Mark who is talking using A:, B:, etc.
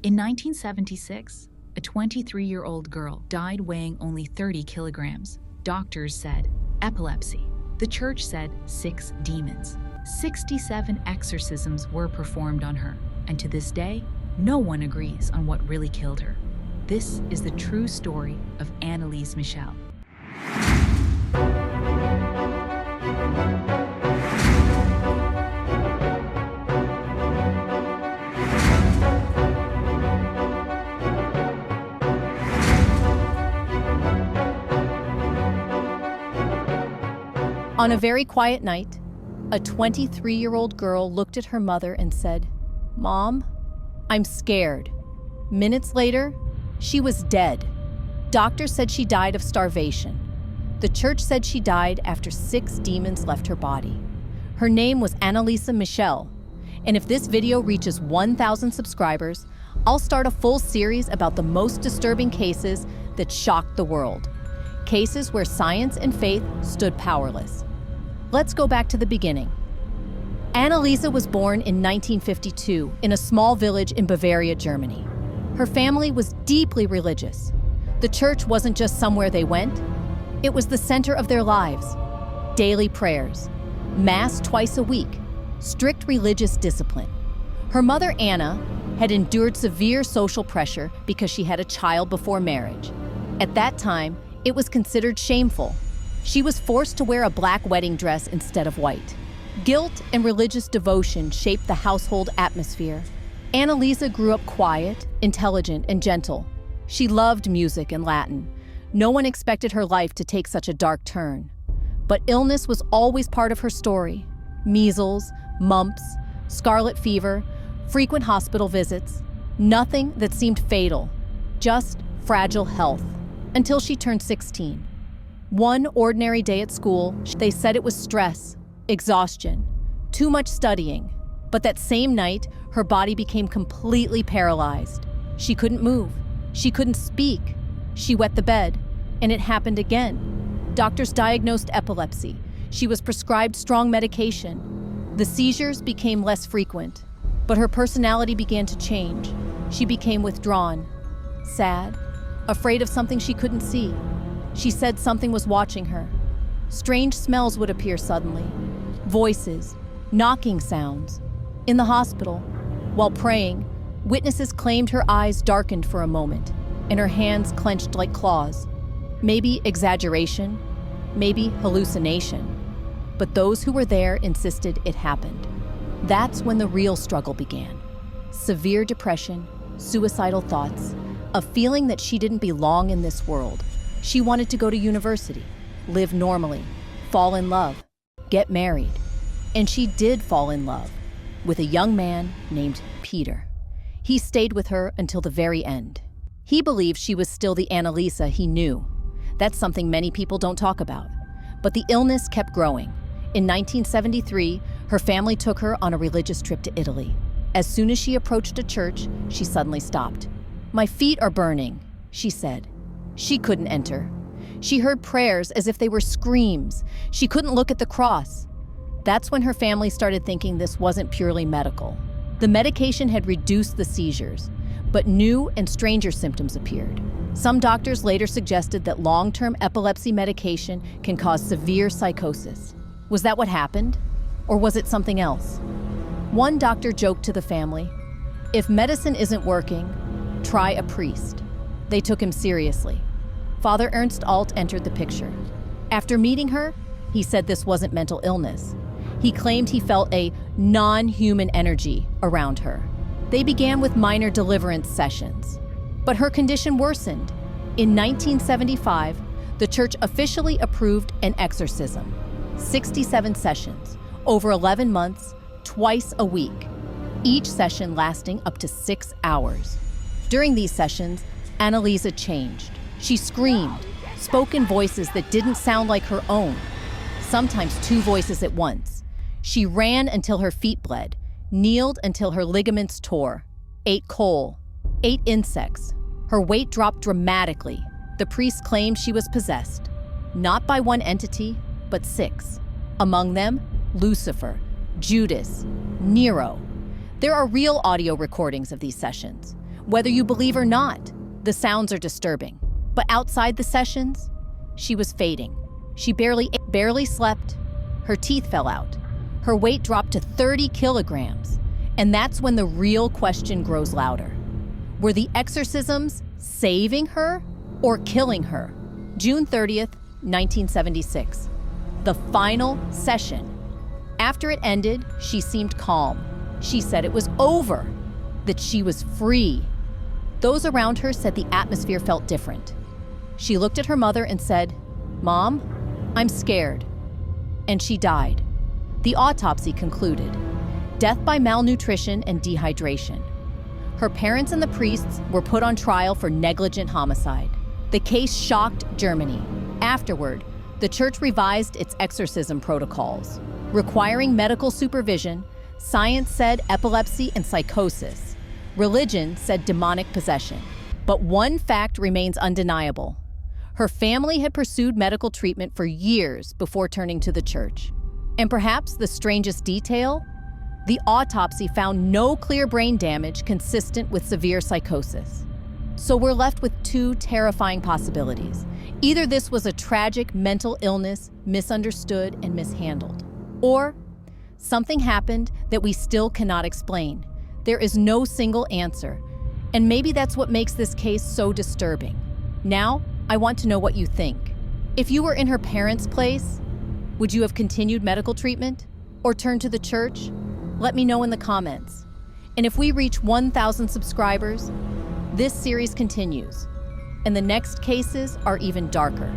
A: In 1976, a 23-year-old girl died weighing only 30 kilograms. Doctors said epilepsy. The church said 6 demons. 67 exorcisms were performed on her, and to this day, no one agrees on what really killed her. This is the true story of Anneliese Michel.
B: On a very quiet night, a 23-year-old girl looked at her mother and said, "Mom, I'm scared." Minutes later, she was dead. Doctors said she died of starvation. The church said she died after 6 demons left her body. Her name was Anneliese Michel. And if this video reaches 1,000 subscribers, I'll start a full series about the most disturbing cases that shocked the world. Cases where science and faith stood powerless. Let's go back to the beginning. Anneliese was born in 1952 in a small village in Bavaria, Germany. Her family was deeply religious. The church wasn't just somewhere they went, it was the center of their lives. Daily prayers, mass twice a week, strict religious discipline. Her mother, Anna, had endured severe social pressure because she had a child before marriage. At that time, it was considered shameful. She was forced to wear a black wedding dress instead of white. Guilt and religious devotion shaped the household atmosphere. Anneliese grew up quiet, intelligent, and gentle. She loved music and Latin. No one expected her life to take such a dark turn. But illness was always part of her story. Measles, mumps, scarlet fever, frequent hospital visits. Nothing that seemed fatal, just fragile health. Until she turned 16. One ordinary day at school, they said it was stress, exhaustion, too much studying. But that same night, her body became completely paralyzed. She couldn't move. She couldn't speak. She wet the bed, and it happened again. Doctors diagnosed epilepsy. She was prescribed strong medication. The seizures became less frequent, but her personality began to change. She became withdrawn, sad, afraid of something she couldn't see. She said something was watching her. Strange smells would appear suddenly. Voices, knocking sounds. In the hospital, while praying, witnesses claimed her eyes darkened for a moment and her hands clenched like claws. Maybe exaggeration, maybe hallucination. But those who were there insisted it happened. That's when the real struggle began. Severe depression, suicidal thoughts, a feeling that she didn't belong in this world. She wanted to go to university, live normally, fall in love, get married. And she did fall in love with a young man named Peter. He stayed with her until the very end. He believed she was still the Anneliese he knew. That's something many people don't talk about. But the illness kept growing. In 1973, her family took her on a religious trip to Italy. As soon as she approached a church, she suddenly stopped. "My feet are burning," she said. She couldn't enter. She heard prayers as if they were screams. She couldn't look at the cross. That's when her family started thinking this wasn't purely medical. The medication had reduced the seizures, but new and stranger symptoms appeared. Some doctors later suggested that long-term epilepsy medication can cause severe psychosis. Was that what happened? Or was it something else? One doctor joked to the family, "If medicine isn't working, try a priest." They took him seriously. Father Ernst Alt entered the picture. After meeting her, he said this wasn't mental illness. He claimed he felt a non-human energy around her. They began with minor deliverance sessions. But her condition worsened. In 1975, the church officially approved an exorcism. 67 sessions, over 11 months, twice a week. Each session lasting up to 6 hours. During these sessions, Anneliese changed. She screamed, spoke in voices that didn't sound like her own, sometimes 2 voices at once. She ran until her feet bled, kneeled until her ligaments tore, ate coal, ate insects. Her weight dropped dramatically. The priest claimed she was possessed, not by one entity, but 6. Among them, Lucifer, Judas, Nero. There are real audio recordings of these sessions. Whether you believe or not, the sounds are disturbing. But outside the sessions, she was fading. She barely slept. Her teeth fell out. Her weight dropped to 30 kilograms. And that's when the real question grows louder. Were the exorcisms saving her or killing her? June 30th, 1976. The final session. After it ended, she seemed calm. She said it was over, that she was free. Those around her said the atmosphere felt different. She looked at her mother and said, "Mom, I'm scared." And she died. The autopsy concluded. Death by malnutrition and dehydration. Her parents and the priests were put on trial for negligent homicide. The case shocked Germany. Afterward, the church revised its exorcism protocols. Requiring medical supervision, science said epilepsy and psychosis. Religion said demonic possession. But one fact remains undeniable. Her family had pursued medical treatment for years before turning to the church. And perhaps the strangest detail? The autopsy found no clear brain damage consistent with severe psychosis. So we're left with two terrifying possibilities. Either this was a tragic mental illness, misunderstood and mishandled, or something happened that we still cannot explain. There is no single answer, and maybe that's what makes this case so disturbing. Now, I want to know what you think. If you were in her parents' place, would you have continued medical treatment or turned to the church? Let me know in the comments. And if we reach 1,000 subscribers, this series continues, and the next cases are even darker.